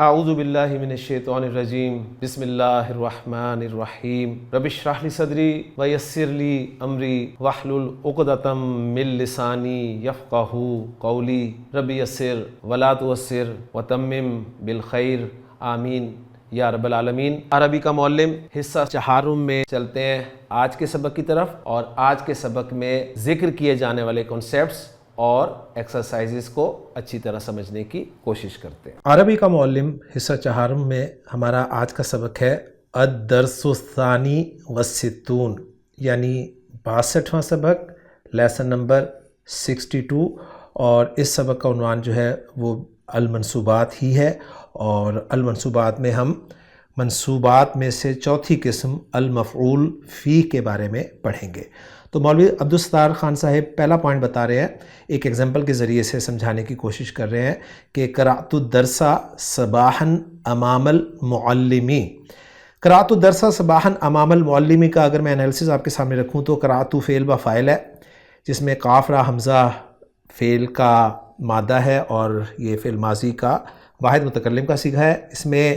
اعوذ باللہ من الشیطان الرجیم بسم اللہ الرحمن الرحیم رب اشرح لی صدری ویسر لی امری واحلل عقدۃ من لسانی یفقہوا قولی رب یسر ولا تعسر وتمم بالخیر آمین یا رب العالمین۔ عربی کا معلم حصہ چہارم میں چلتے ہیں آج کے سبق کی طرف، اور آج کے سبق میں ذکر کیے جانے والے کنسیپٹس اور ایکسرسائزز کو اچھی طرح سمجھنے کی کوشش کرتے ہیں۔ عربی کا معلم حصہ چہارم میں ہمارا آج کا سبق ہے الدرس الثانی والستون، یعنی 62واں سبق، لیسن نمبر 62، اور اس سبق کا عنوان جو ہے وہ المنصوبات ہی ہے، اور المنصوبات میں ہم منصوبات میں سے چوتھی قسم المفعول فی کے بارے میں پڑھیں گے۔ تو مولوی عبدالستار خان صاحب پہلا پوائنٹ بتا رہے ہیں، ایک ایگزامپل کے ذریعے سے سمجھانے کی کوشش کر رہے ہیں کہ قرأت الدرس صباحا امام المعلمی۔ قرأت الدرس صباحا امام المعلمی کا اگر میں انالیسز آپ کے سامنے رکھوں تو قرأت فعل و فاعل ہے، جس میں قاف را حمزہ فعل کا مادہ ہے اور یہ فعل ماضی کا واحد متکلم کا صیغہ ہے۔ اس میں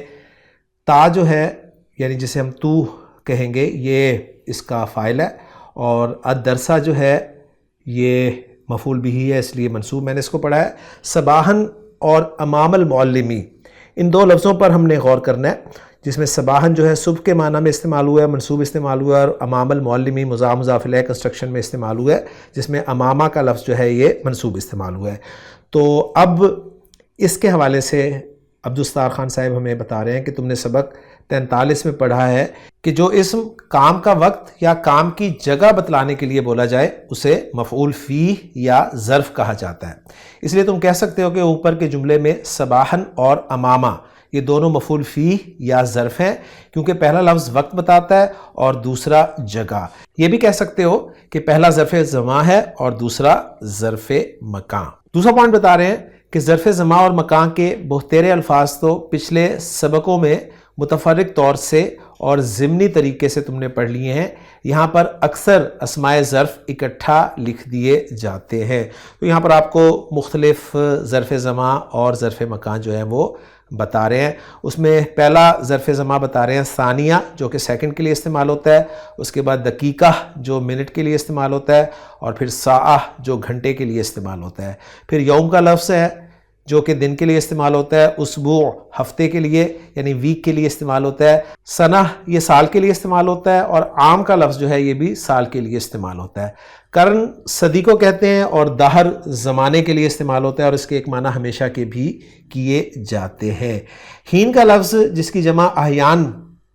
تا جو ہے، یعنی جسے ہم تو کہیں گے، یہ اس کا فاعل ہے، اور الدرسہ جو ہے یہ مفعول بھی ہے، اس لیے منصوب میں نے اس کو پڑھا ہے۔ صباحاً اور امام المعلمی، ان دو لفظوں پر ہم نے غور کرنا ہے، جس میں صباحاً جو ہے صبح کے معنی میں استعمال ہوا ہے، منصوب استعمال ہوا ہے، اور امام المعلمی مضاف مضاف الیہ کنسٹرکشن میں استعمال ہوا ہے، جس میں امامہ کا لفظ جو ہے یہ منصوب استعمال ہوا ہے۔ تو اب اس کے حوالے سے عبدالستار خان صاحب ہمیں بتا رہے ہیں کہ تم نے سبق 43 میں پڑھا ہے کہ جو اسم کام کا وقت یا کام کی جگہ بتلانے کے لیے بولا جائے اسے مفعول فی یا ظرف کہا جاتا ہے۔ اس لیے تم کہہ سکتے ہو کہ اوپر کے جملے میں صباحاً اور امامہ یہ دونوں مفعول فی یا ظرف ہیں، کیونکہ پہلا لفظ وقت بتاتا ہے اور دوسرا جگہ۔ یہ بھی کہہ سکتے ہو کہ پہلا ظرف زمان ہے اور دوسرا ظرف مکان۔ دوسرا پوائنٹ بتا رہے ہیں کہ ظرف زمان اور مکان کے بہتیرے الفاظ تو پچھلے سبقوں میں متفرق طور سے اور ضمنی طریقے سے تم نے پڑھ لیے ہیں۔ یہاں پر اکثر اسماء ظرف اکٹھا لکھ دیے جاتے ہیں، تو یہاں پر آپ کو مختلف ظرف زمان اور ظرف مکان جو ہیں وہ بتا رہے ہیں۔ اس میں پہلا ظرف زمان بتا رہے ہیں ثانیہ، جو کہ سیکنڈ کے لیے استعمال ہوتا ہے، اس کے بعد دقیقہ جو منٹ کے لیے استعمال ہوتا ہے، اور پھر ساعہ جو گھنٹے کے لیے استعمال ہوتا ہے۔ پھر یوم کا لفظ ہے جو کہ دن کے لیے استعمال ہوتا ہے، اسبوع ہفتے کے لیے یعنی ویک کے لیے استعمال ہوتا ہے، سنہ یہ سال کے لیے استعمال ہوتا ہے، اور عام کا لفظ جو ہے یہ بھی سال کے لیے استعمال ہوتا ہے۔ قرن صدی کو کہتے ہیں، اور دہر زمانے کے لیے استعمال ہوتا ہے، اور اس کے ایک معنی ہمیشہ کے بھی کیے جاتے ہیں۔ حین کا لفظ جس کی جمع احیان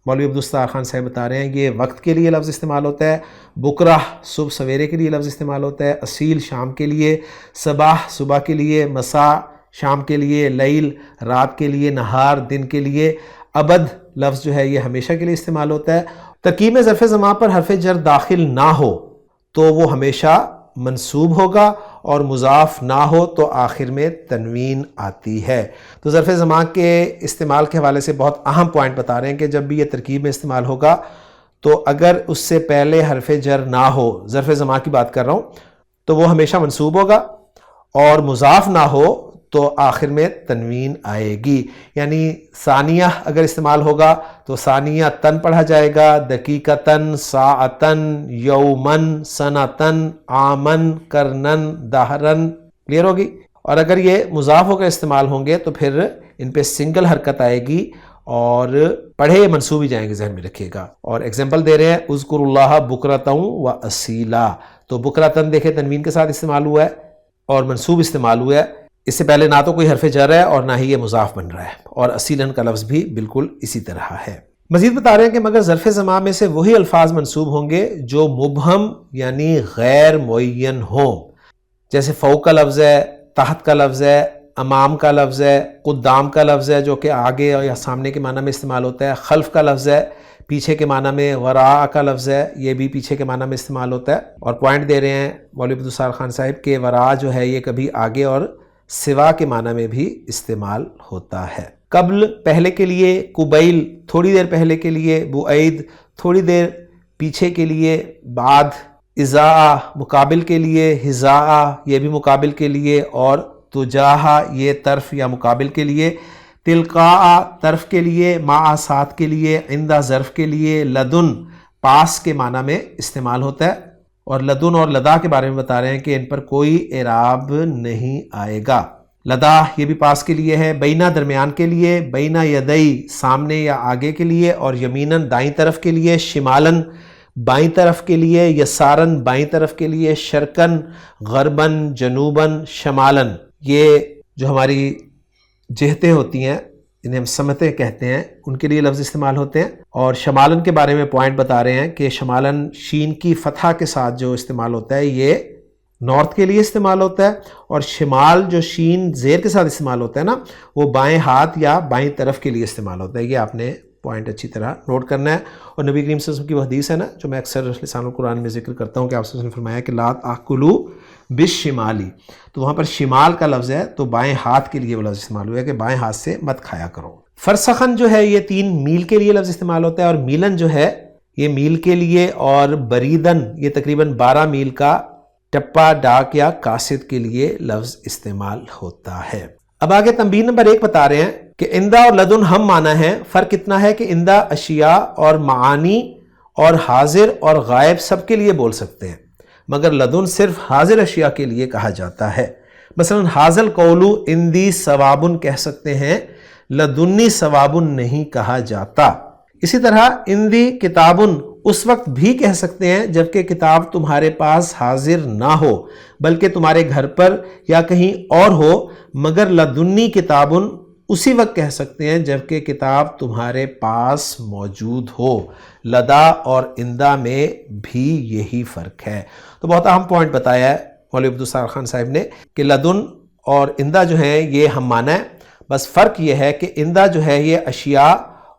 مولوی عبدالستار خان صاحب بتا رہے ہیں، یہ وقت کے لیے لفظ استعمال ہوتا ہے۔ بکرہ صبح سویرے کے لیے لفظ استعمال ہوتا ہے، اصیل شام کے لیے، صباح صبح کے لیے، مساء شام کے لیے، لیل رات کے لیے، نہار دن کے لیے، ابد لفظ جو ہے یہ ہمیشہ کے لیے استعمال ہوتا ہے۔ ترکیب میں ظرف زمان پر حرف جر داخل نہ ہو تو وہ ہمیشہ منصوب ہوگا، اور مضاف نہ ہو تو آخر میں تنوین آتی ہے۔ تو ظرف زمان کے استعمال کے حوالے سے بہت اہم پوائنٹ بتا رہے ہیں کہ جب بھی یہ ترکیب میں استعمال ہوگا تو اگر اس سے پہلے حرف جر نہ ہو، ظرف زمان کی بات کر رہا ہوں، تو وہ ہمیشہ منصوب ہوگا، اور مضاف نہ ہو تو آخر میں تنوین آئے گی۔ یعنی ثانیہ اگر استعمال ہوگا تو ثانیہ تن پڑھا جائے گا، دقیقتن، ساعتن، یومن، سنتن، آمن، کرنن، دہرن، کلیئر ہوگی۔ اور اگر یہ مضاف ہو کر استعمال ہوں گے تو پھر ان پہ سنگل حرکت آئے گی اور پڑھے منصوب ہی جائیں گے، ذہن میں رکھیے گا۔ اور ایگزامپل دے رہے ہیں اذکر اللہ بکرۃ و اصیلا، تو بکرۃ دیکھیں تنوین کے ساتھ استعمال ہوا ہے اور منصوب استعمال ہوا ہے، اس سے پہلے نہ تو کوئی حرف جر ہے اور نہ ہی یہ مضاف بن رہا ہے، اور اصیلاً کا لفظ بھی بالکل اسی طرح ہے۔ مزید بتا رہے ہیں کہ مگر ظرف زمان میں سے وہی الفاظ منصوب ہوں گے جو مبہم یعنی غیر معین ہوں، جیسے فوق کا لفظ ہے، تحت کا لفظ ہے، امام کا لفظ ہے، قدام کا لفظ ہے جو کہ آگے یا سامنے کے معنی میں استعمال ہوتا ہے، خلف کا لفظ ہے پیچھے کے معنی میں، وراء کا لفظ ہے یہ بھی پیچھے کے معنی میں استعمال ہوتا ہے۔ اور پوائنٹ دے رہے ہیں مولوی عبدالستار خان صاحب کہ وراء جو ہے یہ کبھی آگے اور سوا کے معنی میں بھی استعمال ہوتا ہے۔ قبل پہلے کے لیے، قبیل تھوڑی دیر پہلے کے لیے، بعید تھوڑی دیر پیچھے کے لیے، بعد، اذا مقابل کے لیے، حذا یہ بھی مقابل کے لیے، اور تجاہ یہ طرف یا مقابل کے لیے۔ تلقاء طرف کے لیے، مع ساتھ کے لیے، عندہ ظرف کے لیے، لدن پاس کے معنی میں استعمال ہوتا ہے، اور لدن اور لدا کے بارے میں بتا رہے ہیں کہ ان پر کوئی اعراب نہیں آئے گا۔ لدا یہ بھی پاس کے لیے ہے، بینا درمیان کے لیے، بینا یدئی سامنے یا آگے کے لیے، اور یمیناً دائیں طرف کے لیے، شمالاً بائیں طرف کے لیے، یساراً بائیں طرف کے لیے، شرقاً غرباً جنوباً شمالاً، یہ جو ہماری جہتیں ہوتی ہیں انہیں ہم سمتیں کہتے ہیں، ان کے لیے لفظ استعمال ہوتے ہیں۔ اور شمالاً کے بارے میں پوائنٹ بتا رہے ہیں کہ شمالاً شین کی فتحہ کے ساتھ جو استعمال ہوتا ہے یہ نارتھ کے لیے استعمال ہوتا ہے، اور شمال جو شین زیر کے ساتھ استعمال ہوتا ہے نا وہ بائیں ہاتھ یا بائیں طرف کے لیے استعمال ہوتا ہے۔ یہ آپ نے پوائنٹ اچھی طرح نوٹ کرنا ہے۔ اور نبی کریم صلی اللہ علیہ وسلم کی وہ حدیث ہے نا جو میں اکثر لسان القرآن میں ذکر کرتا ہوں کہ آپ صلی اللہ علیہ وسلم نے فرمایا کہ لا تاکلوا بالشمالی، تو وہاں پر شمال کا لفظ ہے تو بائیں ہاتھ کے لیے وہ لفظ استعمال ہوا ہے کہ بائیں ہاتھ سے مت کھایا کرو۔ فرسخن جو ہے یہ 3 میل کے لیے لفظ استعمال ہوتا ہے، اور میلن جو ہے یہ میل کے لیے، اور بریدن یہ تقریباً 12 میل کا ٹپا ڈاک یا قاصد کے لیے لفظ استعمال ہوتا ہے۔ اب آگے تنبیہ نمبر 1 بتا رہے ہیں کہ اندہ اور لدن ہم معنی ہیں، فرق اتنا ہے کہ اندہ اشیاء اور معانی اور حاضر اور غائب سب کے لیے بول سکتے ہیں، مگر لدن صرف حاضر اشیاء کے لیے کہا جاتا ہے۔ مثلا حاضل قولو اندی ثوابن کہہ سکتے ہیں، لدنی ثوابن نہیں کہا جاتا۔ اسی طرح اندی کتابن اس وقت بھی کہہ سکتے ہیں جبکہ کتاب تمہارے پاس حاضر نہ ہو بلکہ تمہارے گھر پر یا کہیں اور ہو، مگر لدنی کتابن اسی وقت کہہ سکتے ہیں جبکہ کتاب تمہارے پاس موجود ہو۔ لدا اور اندہ میں بھی یہی فرق ہے۔ تو بہت اہم پوائنٹ بتایا ہے مولوی عبدالستار خان صاحب نے کہ لدن اور اندہ جو ہیں یہ ہم معنی ہے، بس فرق یہ ہے کہ اندہ جو ہے یہ اشیاء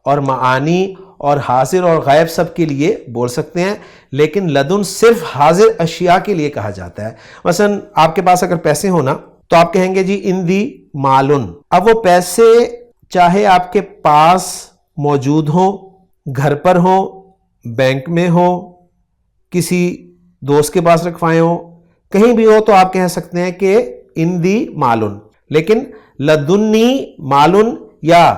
اور معانی اور حاضر اور غائب سب کے لیے بول سکتے ہیں، لیکن لدن صرف حاضر اشیاء کے لیے کہا جاتا ہے۔ مثلا آپ کے پاس اگر پیسے ہونا تو آپ کہیں گے جی اندی مالن، اب وہ پیسے چاہے آپ کے پاس موجود ہوں، گھر پر ہوں، بینک میں ہوں، کسی دوست کے پاس رکھوائے ہوں، کہیں بھی ہو تو آپ کہہ سکتے ہیں کہ اندی مالن، لیکن لدنی مالن یا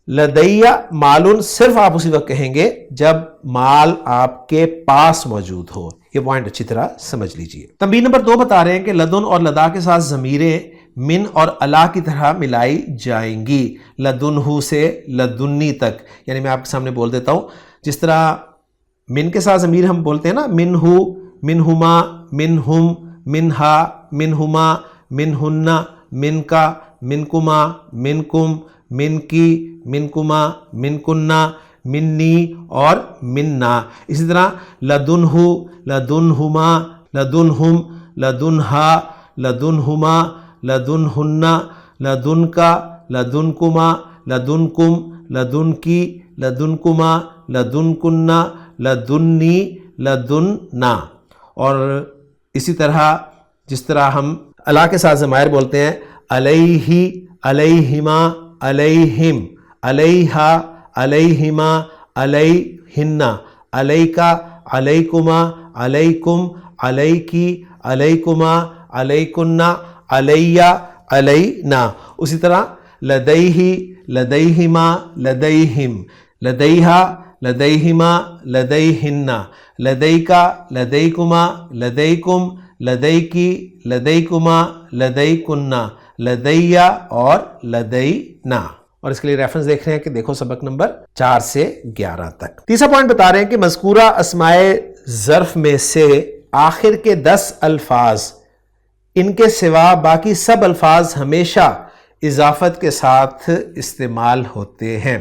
لدیہ مالن صرف آپ اسی وقت کہیں گے جب مال آپ کے پاس موجود ہو۔ یہ پوائنٹ اچھی طرح سمجھ لیجئے۔ تنبیہ نمبر 2 بتا رہے ہیں کہ لدن اور لدا کے ساتھ ضمیریں من اور الا کی طرح ملائی جائیں گی، لدنہ سے لدنی تک، یعنی میں آپ کے سامنے بول دیتا ہوں جس طرح من کے ساتھ ضمیر ہم بولتے ہیں نا، منہ، منہما، منہم، منہا، منہما، منہن، من کا، منکما، منکم، من کی، منکما، منکنہ، منی اور مننا۔ اسی طرح لدنہ، لدنہما، لدنہم، لدنہا، لدنہما، لدنہن، لدنکا، لدنکما، لدنکم، لدنکی، لدنکما، لدنکنہ، لدنی، لدننا۔ اور اسی طرح جس طرح ہم الا کے ساتھ ضمائر بولتے ہیں، علیہ، علیہما، علیہم، علیہا، علیہما، علیہن، علیکا، علیکما، علیکم، علیکی، علیکما، علیکنہ، علیہ، علینا۔ اسی طرح لدیہ، لدیہما، لدیہم، لدیہا، لدیہما، لدیہن، لدیکا، لدیکما، لدیکم، لدیکی، لدیکما، لدیکنہ، لدیہ اور لدینا۔ اور اس کے لیے ریفرنس دیکھ رہے ہیں کہ دیکھو سبق نمبر 4 سے 11 تک۔ تیسرا پوائنٹ بتا رہے ہیں کہ مذکورہ اسماء ظرف میں سے آخر کے 10 الفاظ ان کے سوا باقی سب الفاظ ہمیشہ اضافت کے ساتھ استعمال ہوتے ہیں۔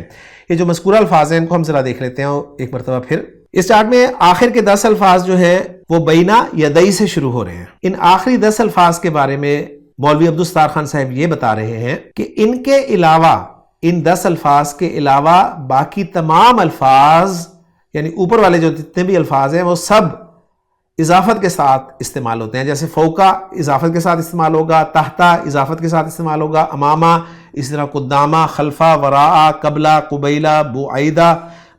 یہ جو مذکورہ الفاظ ہیں ان کو ہم ذرا دیکھ لیتے ہیں ایک مرتبہ پھر۔ اس چارٹ میں آخر کے 10 الفاظ جو ہیں وہ بینا یدئی سے شروع ہو رہے ہیں۔ ان آخری 10 الفاظ کے بارے میں مولوی عبدالستار خان صاحب یہ بتا رہے ہیں کہ ان کے علاوہ، ان 10 الفاظ کے علاوہ باقی تمام الفاظ یعنی اوپر والے جو جتنے بھی الفاظ ہیں وہ سب اضافت کے ساتھ استعمال ہوتے ہیں۔ جیسے فوقا اضافت کے ساتھ استعمال ہوگا، تحتا اضافت کے ساتھ استعمال ہوگا، امامہ، اس طرح قدامہ، خلفہ، وراء، قبلہ، قبیلہ، بعیدہ،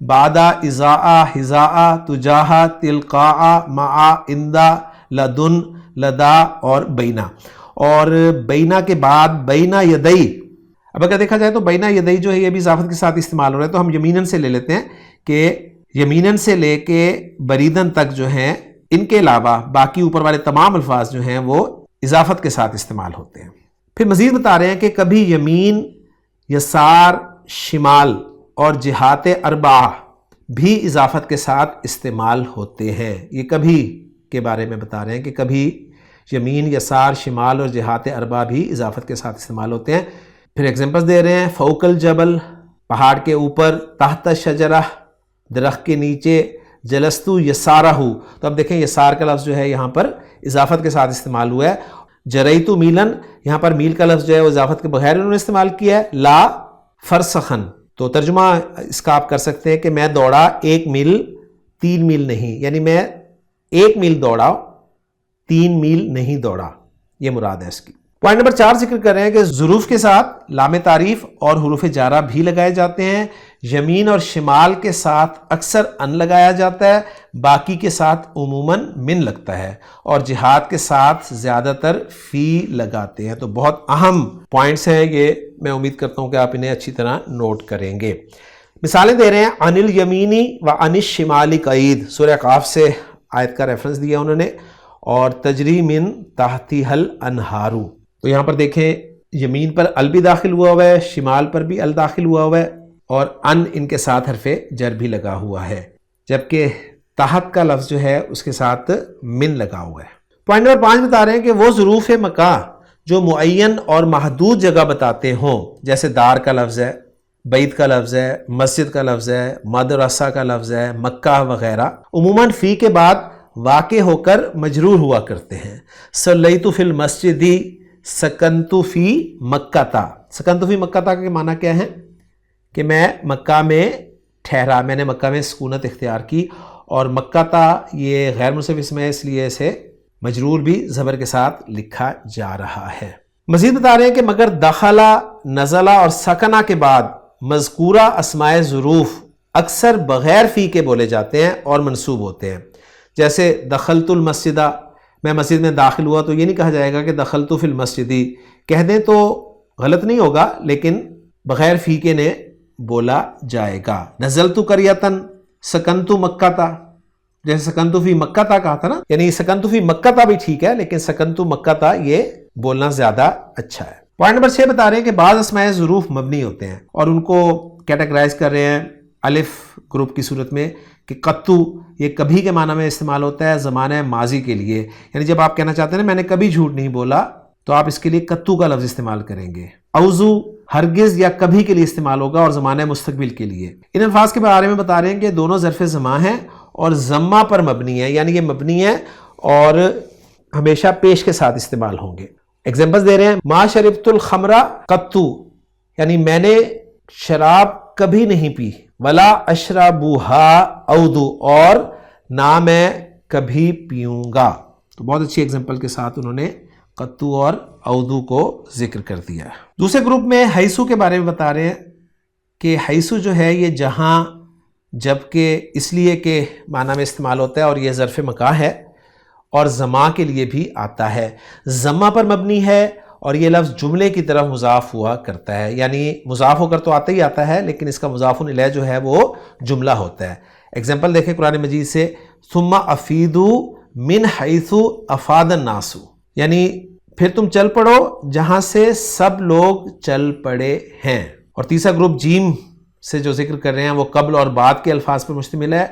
بعدہ، ازاء، حذاء، تجاہ، تلقاء، مع، اندہ، لدن، لدا اور بینا۔ اور بینا کے بعد بینا یدئی اب اگر دیکھا جائے تو بینا یدئی جو ہے یہ بھی اضافت کے ساتھ استعمال ہو رہا ہے، تو ہم یمیناً سے لے لیتے ہیں کہ یمیناً سے لے کے بریدن تک جو ہیں ان کے علاوہ باقی اوپر والے تمام الفاظ جو ہیں وہ اضافت کے ساتھ استعمال ہوتے ہیں۔ پھر مزید بتا رہے ہیں کہ کبھی یمین، یسار، شمال اور جہات اربعہ بھی اضافت کے ساتھ استعمال ہوتے ہیں۔ یہ کبھی کے بارے میں بتا رہے ہیں کہ کبھی یمین، یسار، شمال اور جہات اربعہ بھی اضافت کے ساتھ استعمال ہوتے ہیں۔ پھر ایگزامپلس دے رہے ہیں، فوق الجبل، پہاڑ کے اوپر، تحت شجرہ، درخت کے نیچے، جلستو یسارہ، تو اب دیکھیں یسار کا لفظ جو ہے یہاں پر اضافت کے ساتھ استعمال ہوا ہے۔ جریتو میلن، یہاں پر میل کا لفظ جو ہے وہ اضافت کے بغیر انہوں نے استعمال کیا ہے۔ لا فرسخن، تو ترجمہ اس کا آپ کر سکتے ہیں کہ میں دوڑا 1 میل 3 میل نہیں، یعنی میں 1 میل دوڑا 3 میل نہیں دوڑا، یہ مراد ہے اس کی۔ پوائنٹ نمبر 4 ذکر کر رہے ہیں کہ ظروف کے ساتھ لام تعریف اور حروف جارہ بھی لگائے جاتے ہیں۔ یمین اور شمال کے ساتھ اکثر ان لگایا جاتا ہے، باقی کے ساتھ عموماً من لگتا ہے، اور جہاد کے ساتھ زیادہ تر فی لگاتے ہیں۔ تو بہت اہم پوائنٹس ہیں یہ، میں امید کرتا ہوں کہ آپ انہیں اچھی طرح نوٹ کریں گے۔ مثالیں دے رہے ہیں، عن الیمینی و عن الشمال قعید، سورہ قاف سے آیت کا ریفرنس دیا انہوں نے، اور تجری من تحتها الانہار، تو یہاں پر دیکھیں یمین پر ال بھی داخل ہوا ہوا ہے، شمال پر بھی ال داخل ہوا ہوا ہے، اور ان ان کے ساتھ حرف جر بھی لگا ہوا ہے، جبکہ تحت کا لفظ جو ہے اس کے ساتھ من لگا ہوا ہے۔ پوائنٹ نمبر 5 بتا رہے ہیں کہ وہ ظروف مکہ جو معین اور محدود جگہ بتاتے ہوں، جیسے دار کا لفظ ہے، بیت کا لفظ ہے، مسجد کا لفظ ہے، مدرسہ کا لفظ ہے، مکہ وغیرہ، عموماً فی کے بعد واقع ہو کر مجرور ہوا کرتے ہیں۔ صلیت فی المسجد، سکنت فی مکہ تا، سکنت فی مکہ تا کے معنی کیا ہے کہ میں مکہ میں ٹھہرا، میں نے مکہ میں سکونت اختیار کی، اور مکہ تا یہ غیر منصرف اسم ہے، اس لیے اسے مجرور بھی زبر کے ساتھ لکھا جا رہا ہے۔ مزید بتا رہے ہیں کہ مگر دخلا، نزلہ اور سکنہ کے بعد مذکورہ اسماء ظروف اکثر بغیر فی کے بولے جاتے ہیں اور منصوب ہوتے ہیں، جیسے دخلت المسجدہ، میں مسجد میں داخل ہوا، تو یہ نہیں کہا جائے گا کہ دخلت فی المسجدی، کہہ دیں تو غلط نہیں ہوگا لیکن بغیر فی کے نے بولا جائے گا۔ نزلت قریۃً، سکنت مکہ تا، جیسے سکنت فی مکہ تا کہا تھا نا، یعنی سکنت فی مکہ تا بھی ٹھیک ہے لیکن سکنت مکہ تا یہ بولنا زیادہ اچھا ہے۔ پوائنٹ نمبر 6 بتا رہے ہیں کہ بعض اسماء ظروف مبنی ہوتے ہیں اور ان کو کیٹیگرائز کر رہے ہیں الف گروپ کی صورت میں، کہ قطو یہ کبھی کے معنی میں استعمال ہوتا ہے زمانہ ماضی کے لیے، یعنی جب آپ کہنا چاہتے ہیں نا میں نے کبھی جھوٹ نہیں بولا تو آپ اس کے لیے قطو کا لفظ استعمال کریں گے۔ اوزو ہرگز یا کبھی کے لیے استعمال ہوگا اور زمانہ مستقبل کے لیے۔ ان الفاظ کے بارے میں بتا رہے ہیں کہ دونوں ظرف زماں ہیں اور ضمہ پر مبنی ہے، یعنی یہ مبنی ہے اور ہمیشہ پیش کے ساتھ استعمال ہوں گے۔ ایگزامپلس دے رہے ہیں، ما شربت الخمر قطو، یعنی میں نے شراب کبھی نہیں پی، ولا اشربوہا اودو، اور نہ میں کبھی پیوں گا۔ تو بہت اچھی ایگزامپل کے ساتھ انہوں نے قطو اور اودو کو ذکر کر دیا۔ دوسرے گروپ میں حیثو کے بارے میں بتا رہے ہیں کہ حیثو جو ہے یہ جہاں، جبکہ اس لیے کہ معنی میں استعمال ہوتا ہے اور یہ ظرف مکان ہے اور زماں کے لیے بھی آتا ہے، ضمہ پر مبنی ہے اور یہ لفظ جملے کی طرف مضاف ہوا کرتا ہے، یعنی مضاف ہو کر تو آتا ہی آتا ہے لیکن اس کا مضاف الیہ جو ہے وہ جملہ ہوتا ہے۔ ایگزامپل دیکھیں قرآن مجید سے، ثم افیدو من حیث افاد الناس، یعنی پھر تم چل پڑو جہاں سے سب لوگ چل پڑے ہیں۔ اور تیسرا گروپ جیم سے جو ذکر کر رہے ہیں وہ قبل اور بعد کے الفاظ پر مشتمل ہے۔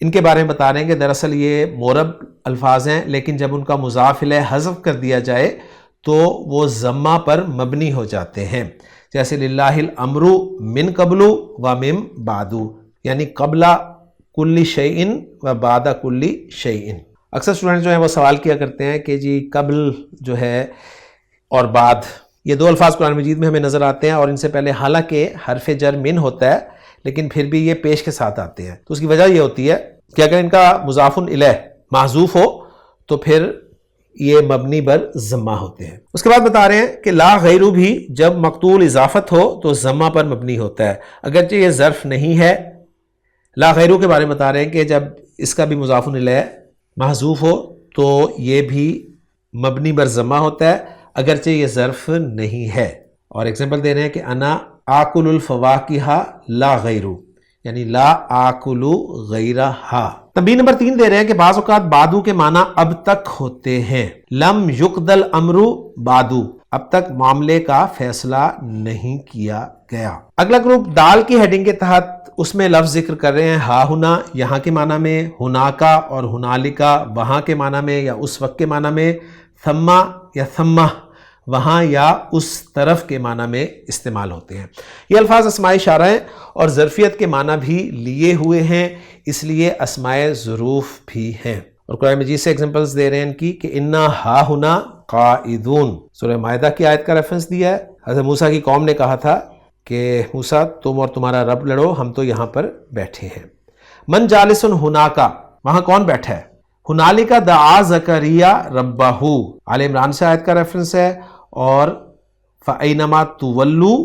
ان کے بارے میں بتا رہے ہیں کہ دراصل یہ مورب الفاظ ہیں لیکن جب ان کا مضاف الیہ حذف کر دیا جائے تو وہ ضمہ پر مبنی ہو جاتے ہیں، جیسے للہ الامر من قبل و من بعد، یعنی قبل کل شیء و بعد کل شیء۔ اکثر اسٹوڈنٹ جو ہیں وہ سوال کیا کرتے ہیں کہ جی قبل جو ہے اور بعد، یہ دو الفاظ قرآن مجید میں ہمیں نظر آتے ہیں اور ان سے پہلے حالانکہ حرف جر من ہوتا ہے لیکن پھر بھی یہ پیش کے ساتھ آتے ہیں، تو اس کی وجہ یہ ہوتی ہے کہ اگر ان کا مضاف الیہ محذوف ہو تو پھر یہ مبنی بر ضمہ ہوتے ہیں۔ اس کے بعد بتا رہے ہیں کہ لا غیرو بھی جب مقتول اضافت ہو تو ضمہ پر مبنی ہوتا ہے، اگرچہ یہ ظرف نہیں ہے۔ لا غیرو کے بارے میں بتا رہے ہیں کہ جب اس کا بھی مضاف الیہ محذوف ہو تو یہ بھی مبنی بر ضمہ ہوتا ہے، اگرچہ یہ ظرف نہیں ہے۔ اور ایگزامپل دے رہے ہیں کہ انا آکل الفواکہ لا غیرو، یعنی لا آکلو غیرہا۔ تنبیہ نمبر 3 دے رہے ہیں کہ بعض اوقات بادو کے معنی اب تک ہوتے ہیں، لم یقض الامر بادو، اب تک معاملے کا فیصلہ نہیں کیا گیا۔ اگلا گروپ دال کی ہیڈنگ کے تحت اس میں لفظ ذکر کر رہے ہیں، ہا ہنا یہاں کے معنی میں، ہناکا اور ہنالکا وہاں کے معنی میں یا اس وقت کے معنی میں، ثما یا ثمہ وہاں یا اس طرف کے معنی میں استعمال ہوتے ہیں۔ یہ الفاظ اسماء اشارہ ہیں اور ظرفیت کے معنی بھی لیے ہوئے ہیں، اس لیے اسماء ظروف بھی ہیں۔ اور قرآن مجید سے ایگزامپلز دے رہے ہیں ان کی کہ انا ہا ہنا قاعدون، سورہ مائدہ کی آیت کا ریفرنس دیا ہے۔ حضرت موسیٰ کی قوم نے کہا تھا کہ موسیٰ تم اور تمہارا رب لڑو، ہم تو یہاں پر بیٹھے ہیں۔ من جالس ہناکا، وہاں کون بیٹھا ہے؟ ہنالکا دعا زکریا ربہ، آل عمران سے آیت کا ریفرنس ہے، اور فَأَيْنَمَا تُوَلُّوا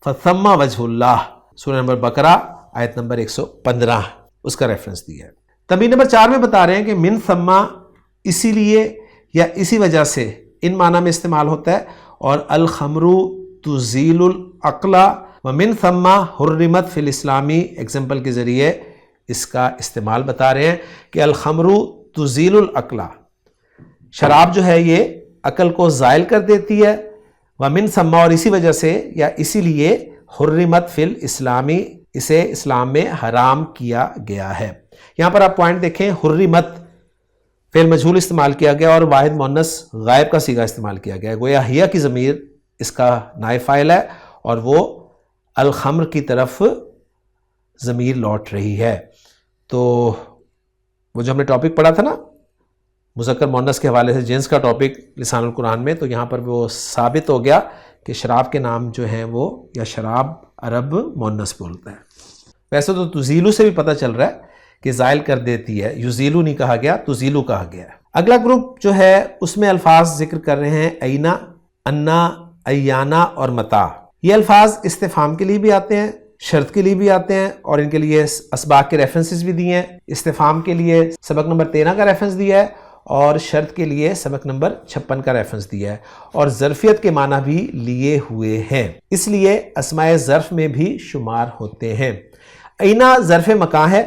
فَثَمَّ وَجْهُ اللَّهِ، سورہ نمبر بقرہ آیت نمبر 115 اس کا ریفرنس دیا ہے۔ تنبیہ نمبر 4 میں بتا رہے ہیں کہ من ثم اسی لیے یا اسی وجہ سے ان معنی میں استعمال ہوتا ہے، اور الخمر تزیل العقل ومن ثم حرمت فی الاسلامی ایگزامپل کے ذریعے اس کا استعمال بتا رہے ہیں کہ الخمر تزیل العقل، شراب جو ہے یہ عقل کو زائل کر دیتی ہے، ومن ثم اور اسی وجہ سے یا اسی لیے حرمت فی الاسلامی اسے اسلام میں حرام کیا گیا ہے۔ یہاں پر آپ پوائنٹ دیکھیں، حرمت فعل مجہول استعمال کیا گیا اور واحد مؤنث غائب کا صیغہ استعمال کیا گیا، گویا ہیا کی ضمیر اس کا نائب فاعل ہے اور وہ الخمر کی طرف ضمیر لوٹ رہی ہے۔ تو وہ جو ہم نے ٹاپک پڑھا تھا نا مذکر مؤنث کے حوالے سے، جنس کا ٹاپک لسان القرآن میں، تو یہاں پر وہ ثابت ہو گیا کہ شراب کے نام جو ہیں وہ یا شراب عرب مؤنث بولتا ہے۔ ویسے تو تزیلو سے بھی پتہ چل رہا ہے کہ زائل کر دیتی ہے، یزیلو نہیں کہا گیا، تزیلو کہا گیا ہے۔ اگلا گروپ جو ہے اس میں الفاظ ذکر کر رہے ہیں اینا، انا، ایانا اور متا۔ یہ الفاظ استفہام کے لیے بھی آتے ہیں، شرط کے لیے بھی آتے ہیں، اور ان کے لیے اسباق کے ریفرنسز بھی دیے ہیں۔ استفہام کے لیے سبق نمبر 13 کا ریفرنس دیا ہے، اور شرط کے لیے سبق نمبر 56 کا ریفرنس دیا ہے، اور ظرفیت کے معنی بھی لیے ہوئے ہیں، اس لیے اسماء ظرف میں بھی شمار ہوتے ہیں۔ اینا ظرف مکان ہے،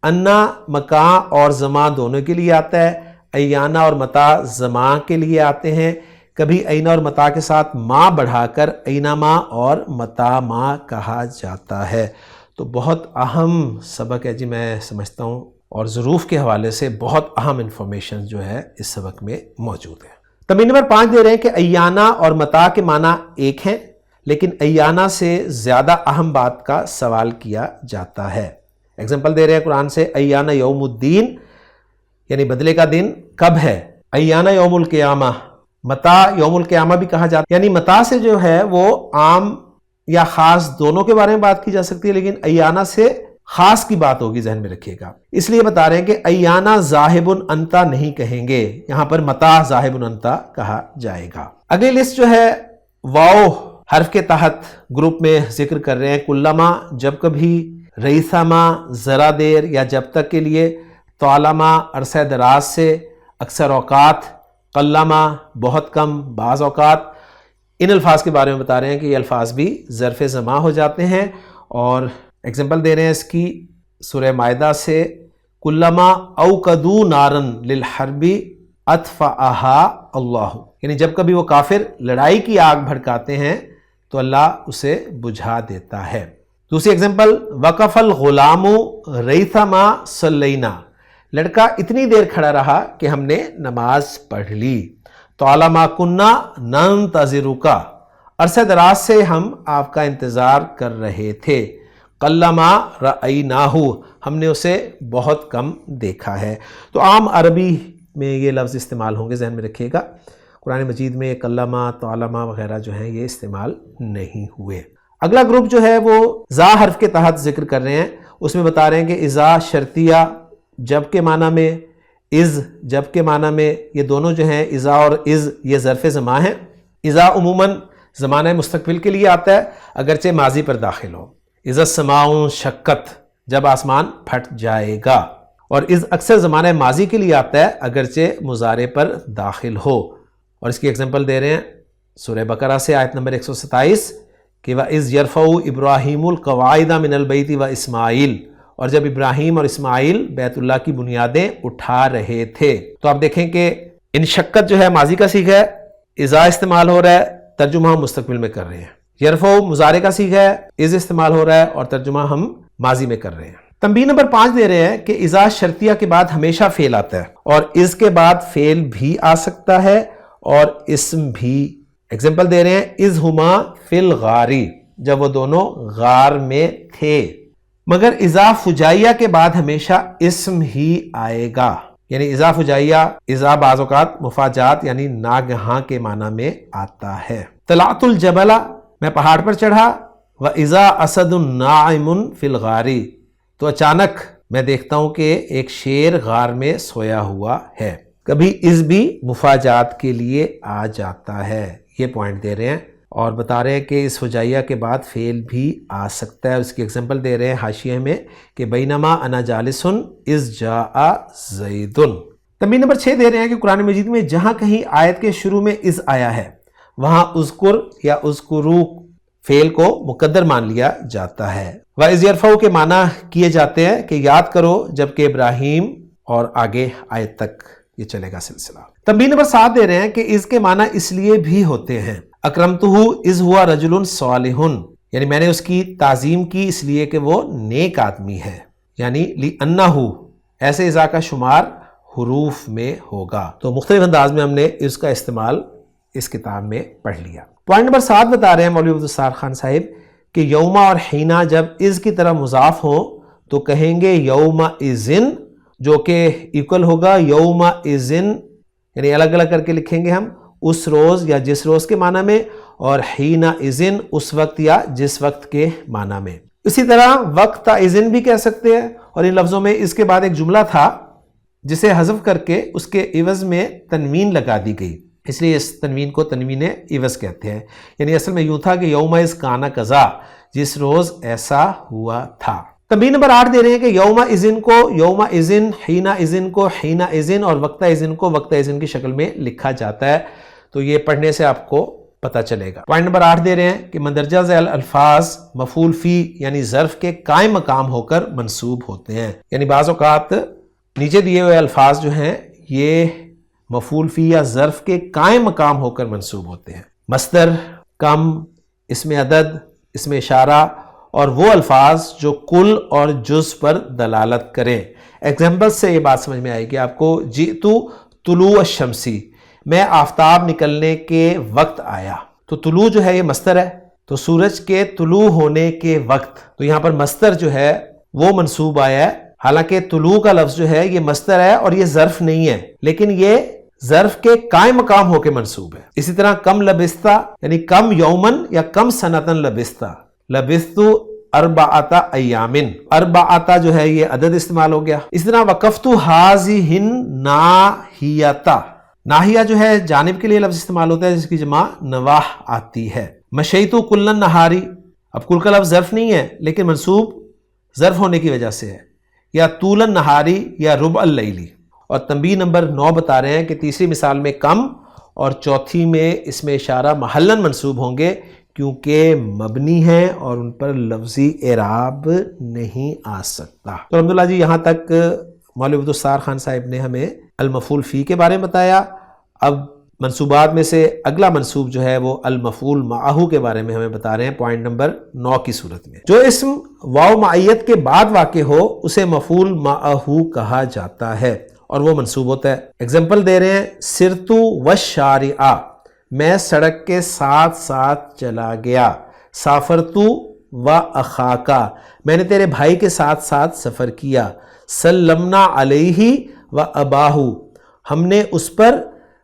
انا مکان اور زمان دونوں کے لیے آتا ہے، ایانا اور متا زمان کے لیے آتے ہیں۔ کبھی اینا اور متا کے ساتھ ما بڑھا کر اینما اور متا ما کہا جاتا ہے۔ تو بہت اہم سبق ہے جی، میں سمجھتا ہوں، اور ظروف کے حوالے سے بہت اہم انفارمیشن جو ہے اس سبق میں موجود ہے۔ تنبیہ نمبر 5 دے رہے ہیں کہ ایانا اور متا کے معنی ایک ہیں، لیکن ایانا سے زیادہ اہم بات کا سوال کیا جاتا ہے۔ ایگزامپل دے رہے ہیں قرآن سے، ایانا یوم الدین یعنی بدلے کا دن کب ہے، ایانا یوم القیامہ، متا یوم القیامہ بھی کہا جاتا ہے، یعنی متا سے جو ہے وہ عام یا خاص دونوں کے بارے میں بات کی جا سکتی ہے، لیکن ایانا سے خاص کی بات ہوگی، ذہن میں رکھیے گا۔ اس لیے بتا رہے ہیں کہ ایانا ذاہب انتا نہیں کہیں گے، یہاں پر متا ذاہب انتا کہا جائے گا۔ اگلی لسٹ جو ہے واو حرف کے تحت گروپ میں ذکر کر رہے ہیں، کلما جب کبھی، ریثما ذرا دیر یا جب تک کے لیے، طالما عرصہ دراز سے، اکثر اوقات، قلما بہت کم، بعض اوقات۔ ان الفاظ کے بارے میں بتا رہے ہیں کہ یہ الفاظ بھی ظرف زماں ہو جاتے ہیں، اور ایگزامپل دے رہے ہیں اس کی سورہ مائدہ سے، کلما اوقدوا نارن للحرب اطفأہا اللہ، یعنی جب کبھی وہ کافر لڑائی کی آگ بھڑکاتے ہیں تو اللہ اسے بجھا دیتا ہے۔ دوسری ایگزامپل، وقف الغلام ریثما صلینا، لڑکا اتنی دیر کھڑا رہا کہ ہم نے نماز پڑھ لی۔ طالما کننا ننتظرک، عرصہ دراز سے ہم آپ کا انتظار کر رہے تھے۔ قلما رأیناہ، ہم نے اسے بہت کم دیکھا ہے۔ تو عام عربی میں یہ لفظ استعمال ہوں گے، ذہن میں رکھیے گا۔ قرآن مجید میں قلما، طالما وغیرہ جو ہیں یہ استعمال نہیں ہوئے۔ اگلا گروپ جو ہے وہ زا حرف کے تحت ذکر کر رہے ہیں، اس میں بتا رہے ہیں کہ اذا شرطیہ جب کے معنی میں، از جب کے معنی میں، یہ دونوں جو ہیں اذا اور از یہ ظرف زماں ہیں۔ اذا عموماً زمانہ مستقبل کے لیے آتا ہے اگرچہ ماضی پر داخل ہو، اذا السماء شقت جب آسمان پھٹ جائے گا، اور از اکثر زمانہ ماضی کے لیے آتا ہے اگرچہ مضارع پر داخل ہو، اور اس کی ایگزامپل دے رہے ہیں، سورہ بقرہ سے آیت نمبر 127 کہ وَإِذْ يَرْفَعُ إِبْرَاهِيمُ الْقَوَاعِدَ مِنَ الْبَيْتِ وَإِسْمَاعِيلُ، اور جب ابراہیم اور اسماعیل بیت اللہ کی بنیادیں اٹھا رہے تھے. تو آپ دیکھیں کہ انشقت جو ہے ماضی کا صیغہ ہے، اذا استعمال ہو رہا ہے، ترجمہ ہم مستقبل میں کر رہے ہیں. یرفع مضارع کا صیغہ ہے، اذ استعمال ہو رہا ہے اور ترجمہ ہم ماضی میں کر رہے ہیں. تنبیہ نمبر 5 دے رہے ہیں کہ اذا شرطیہ کے بعد ہمیشہ فعل آتا ہے اور اس کے بعد فعل بھی آ سکتا ہے اور اسم بھی. ایگزامپل دے رہے ہیں اذ ہما فی الغار، جب وہ دونوں غار میں تھے. مگر اذا فجائیہ کے بعد ہمیشہ اسم ہی آئے گا، یعنی اذا فجائیہ، اذا بعض اوقات مفاجات یعنی ناگہاں کے معنی میں آتا ہے. طلعت الجبل، میں پہاڑ پر چڑھا. وَإِذَا أَسَدٌ نَاعِمٌ فِي الْغَارِ، تو اچانک میں دیکھتا ہوں کہ ایک شیر غار میں سویا ہوا ہے. کبھی اس بھی مفاجات کے لیے آ جاتا ہے. یہ پوائنٹ دے رہے ہیں اور بتا رہے ہیں کہ اس فجائیہ کے بعد فعل بھی آ سکتا ہے. اس کی ایگزامپل دے رہے ہیں حاشیے میں کہ بینما انا جالسن اذ جاء زید. تنبیہ نمبر 6 دے رہے ہیں کہ قرآن مجید میں جہاں کہیں آیت کے شروع میں اذ آیا ہے وہاں اذکر یا اذکرو فعل کو مقدر مان لیا جاتا ہے. وَإِذْ يَرْفَعُ کے معنی کیے جاتے ہیں کہ یاد کرو جبکہ ابراہیم اور آگے آیت تک یہ چلے گا سلسلہ. تنبیہ نمبر 7 دے رہے ہیں کہ اذ کے معنی اس لیے بھی ہوتے ہیں. اکرمتہ اذ ہوا رجل صالح، یعنی میں نے اس کی تعظیم کی اس لیے کہ وہ نیک آدمی ہے، یعنی لِأَنَّهُ، ایسے اذا کا شمار حروف میں ہوگا. تو مختلف انداز میں ہم نے اس کا استعمال اس کتاب میں پڑھ لیا. پوائنٹ نمبر 7 بتا رہے ہیں مولوی عبدالستار خان صاحب کہ یوما اور حینا جب از کی طرح مضاف ہوں تو کہیں گے یوما ازن، جو کہ ایکول ہوگا یوما ازن، یعنی الگ الگ کر کے لکھیں گے ہم اس روز یا جس روز کے معنی میں، اور حینا ازن اس وقت یا جس وقت کے معنی میں. اسی طرح وقت ازن بھی کہہ سکتے ہیں، اور ان لفظوں میں اس کے بعد ایک جملہ تھا جسے حذف کر کے اس کے عوض میں تنوین لگا دی گئی، اس لیے اس تنوین کو تنوین عوض کہتے ہیں. یعنی اصل میں یوں تھا کہ یوم از کانا قضا، جس روز ایسا ہوا تھا. تنبیہ نمبر 8 دے رہے ہیں کہ یوم اذن کو یوم اذن، حینا اذن کو حینا اذن، اور وقت اذن کو وقت اذن کی شکل میں لکھا جاتا ہے. تو یہ پڑھنے سے آپ کو پتہ چلے گا. پوائنٹ نمبر 8 دے رہے ہیں کہ مندرجہ ذیل الفاظ مفعول فی یعنی ظرف کے قائم مقام ہو کر منصوب ہوتے ہیں. یعنی بعض اوقات نیچے دیے ہوئے الفاظ جو ہیں یہ مفعول فی یا ظرف کے قائم مقام ہو کر منصوب ہوتے ہیں. مصدر، کم، اسم عدد، اسم اشارہ، اور وہ الفاظ جو کل اور جز پر دلالت کریں. ایگزامپل سے یہ بات سمجھ میں آئے گی آپ کو. جئتو طلوع الشمسی، میں آفتاب نکلنے کے وقت آیا. تو طلوع جو ہے یہ مصدر ہے، تو سورج کے طلوع ہونے کے وقت، تو یہاں پر مصدر جو ہے وہ منصوب آیا ہے. حالانکہ طلوع کا لفظ جو ہے یہ مصدر ہے اور یہ ظرف نہیں ہے، لیکن یہ ظرف کے قائم مقام ہو کے منصوب ہے. اسی طرح کم لبستہ یعنی کم یومن یا کم سنتن لبستہ، لبستو اربعۃ ایامن، اربعۃ جو ہے یہ عدد استعمال ہو گیا. اسی طرح وقفتو ہذہ ناحیۃ، ناحیہ جو ہے جانب کے لیے لفظ استعمال ہوتا ہے جس کی جمع نواح آتی ہے. مشیتو کلن نہاری، اب کل کا لفظ ظرف نہیں ہے لیکن منصوب ظرف ہونے کی وجہ سے ہے. یا طولن نہاری یا ربع اللیلی. اور تنبیہ نمبر 9 بتا رہے ہیں کہ تیسری مثال میں کم اور چوتھی میں اسم اشارہ محلن منصوب ہوں گے کیونکہ مبنی ہیں اور ان پر لفظی اعراب نہیں آ سکتا. تو الحمدللہ جی یہاں تک مولوی عبدالستار خان صاحب نے ہمیں المفعول فی کے بارے میں بتایا. اب منصوبات میں سے اگلا منصوب جو ہے وہ المفعول معہ کے بارے میں ہمیں بتا رہے ہیں پوائنٹ نمبر 9 کی صورت میں. جو اسم واو معیت کے بعد واقع ہو اسے مفعول معہ کہا جاتا ہے اور وہ منصوب ہوتا ہے. ایگزامپل دے رہے ہیں سرتو والشارع، میں سڑک کے ساتھ ساتھ چلا گیا. سافرتو واخاکا، میں نے تیرے بھائی کے ساتھ ساتھ سفر کیا. سلمنا علیہ واباہو، ہم نے اس پر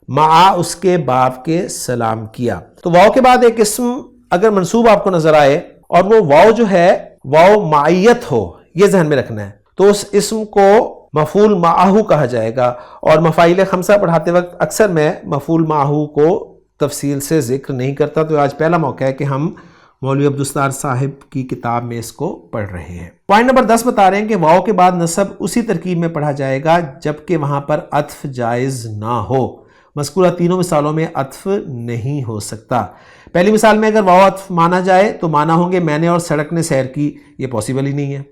مع اس کے باپ کے سلام کیا. تو واو کے بعد ایک اسم اگر منصوب آپ کو نظر آئے اور وہ واو جو ہے واو معیت ہو، یہ ذہن میں رکھنا ہے، تو اس اسم کو مفعول معہ کہا جائے گا. اور مفاعیل خمسہ پڑھاتے وقت اکثر میں مفعول معہ کو تفصیل سے ذکر نہیں کرتا، تو آج پہلا موقع ہے کہ ہم مولوی عبدالستار صاحب کی کتاب میں اس کو پڑھ رہے ہیں. پوائنٹ نمبر 10 بتا رہے ہیں کہ واو کے بعد نصب اسی ترکیب میں پڑھا جائے گا جبکہ وہاں پر عطف جائز نہ ہو. مذکورہ تینوں مثالوں میں عطف نہیں ہو سکتا۔ پہلی مثال میں اگر واو عطف مانا جائے تو مانا ہوں گے میں نے اور سڑک نے سیر کی، یہ پاسبل ہی نہیں ہے،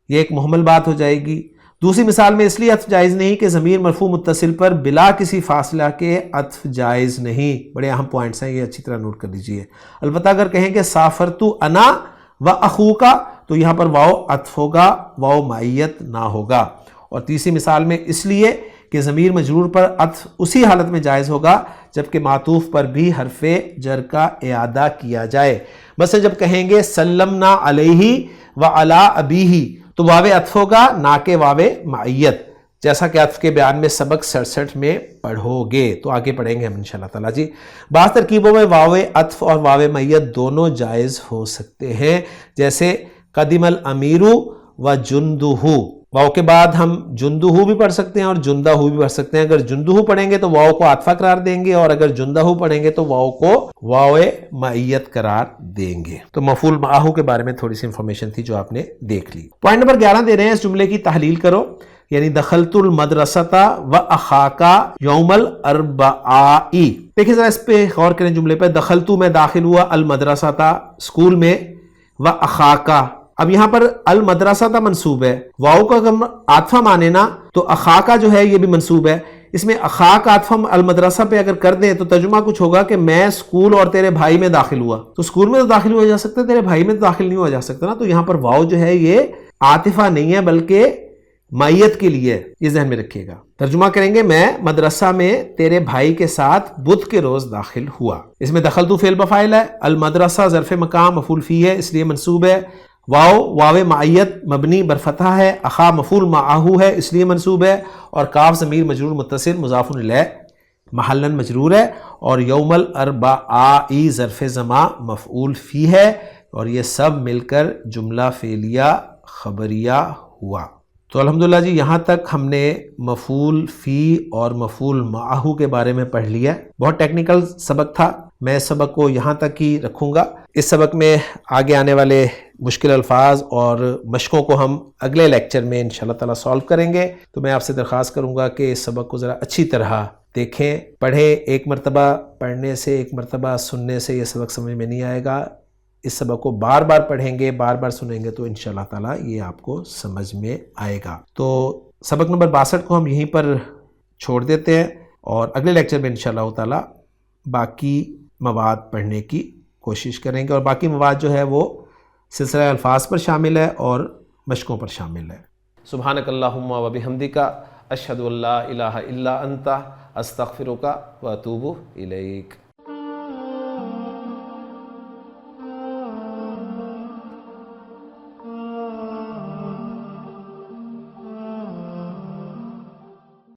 یہ ایک محمل بات ہو جائے گی۔ دوسری مثال میں اس لیے عطف جائز نہیں کہ ضمیر مرفوع متصل پر بلا کسی فاصلہ کے عطف جائز نہیں۔ بڑے اہم پوائنٹس ہیں، یہ اچھی طرح نوٹ کر لیجئے۔ البتہ اگر کہیں کہ سافرتو انا و اخوکا تو یہاں پر واو عطف ہوگا، واو معیت نہ ہوگا۔ اور تیسری مثال میں اس لیے کہ ضمیر مجرور پر عطف اسی حالت میں جائز ہوگا جبکہ معطوف پر بھی حرف جر کا اعادہ کیا جائے۔ مثلا جب کہیں گے سلمنا علیہ وعلی ابیہ تو واو عطف ہوگا نہ کہ واو معیت، جیسا کہ عطف کے بیان میں سبق 67 میں پڑھو گے، تو آگے پڑھیں گے ہم انشاءاللہ تعالیٰ جی۔ بعض ترکیبوں میں واو عطف اور واو معیت دونوں جائز ہو سکتے ہیں، جیسے قدم الامیر و جندہ، واو کے بعد ہم جندہ بھی پڑھ سکتے ہیں اور جندہ بھی پڑھ سکتے ہیں۔ اگر جندہ پڑھیں گے تو واو کو عطفہ قرار دیں گے، اور اگر جندہ پڑھیں گے تو واو کو واو معیت قرار دیں گے۔ تو مفعول معہ کے بارے میں تھوڑی سی انفارمیشن تھی جو آپ نے دیکھ لی۔ پوائنٹ نمبر 11 دے رہے ہیں، اس جملے کی تحلیل کرو، یعنی دخلت المدرسۃ و اخاکا یوم الاربعاء۔ دیکھیں ذرا اس پہ غور کریں، جملے پہ دخلتو میں داخل ہوا، المدرسۃ اسکول میں، و اخاکا، اب یہاں پر المدرسہ تا منصوب ہے، واو کا اگر عاطفہ مانے نا تو اخاکا جو ہے یہ بھی منصوب ہے۔ اس میں اخاک عاطفہ المدرسہ پہ اگر کر دیں تو ترجمہ کچھ ہوگا کہ میں اسکول اور تیرے بھائی میں داخل ہوا، تو اسکول میں تو داخل ہوا جا سکتا ہے، تیرے بھائی میں تو داخل نہیں ہوا جا سکتا نا، تو یہاں پر واو جو ہے یہ عاطفہ نہیں ہے بلکہ مائیت کے لیے، یہ ذہن میں رکھیے گا۔ ترجمہ کریں گے میں مدرسہ میں تیرے بھائی کے ساتھ بدھ کے روز داخل ہوا۔ اس میں دخلتو فعل بفاعل ہے، المدرسہ ظرف مقام مفعول فی ہے اس لیے منصوب ہے، واو معیت مبنی برفتح ہے، اخا مفعول معہ ہے اس لیے منصوب ہے، اور کاف ضمیر مجرور متصل مضاف الیہ محلاً مجرور ہے، اور یوم الاربعاء ظرف زمان مفعول فی ہے، اور یہ سب مل کر جملہ فعلیہ خبریہ ہوا۔ تو الحمدللہ جی یہاں تک ہم نے مفعول فی اور مفعول معہ کے بارے میں پڑھ لیا۔ بہت ٹیکنیکل سبق تھا، میں اس سبق کو یہاں تک ہی رکھوں گا۔ اس سبق میں آگے آنے والے مشکل الفاظ اور مشقوں کو ہم اگلے لیکچر میں انشاءاللہ تعالیٰ سالو کریں گے، تو میں آپ سے درخواست کروں گا کہ اس سبق کو ذرا اچھی طرح دیکھیں، پڑھیں۔ ایک مرتبہ پڑھنے سے، ایک مرتبہ سننے سے یہ سبق سمجھ میں نہیں آئے گا، اس سبق کو بار بار پڑھیں گے، بار بار سنیں گے تو انشاءاللہ تعالیٰ یہ آپ کو سمجھ میں آئے گا۔ تو سبق نمبر 62 کو ہم یہیں پر چھوڑ دیتے ہیں، اور اگلے لیکچر میں انشاءاللہ تعالیٰ باقی مواد پڑھنے کی کوشش کریں گے، اور باقی مواد جو ہے وہ سلسلہ الفاظ پر شامل ہے اور مشقوں پر شامل ہے۔ سبحانک اللہم و بحمدک، اشہد ان لا الہ الا انت، استغفرک و اتوب الیک۔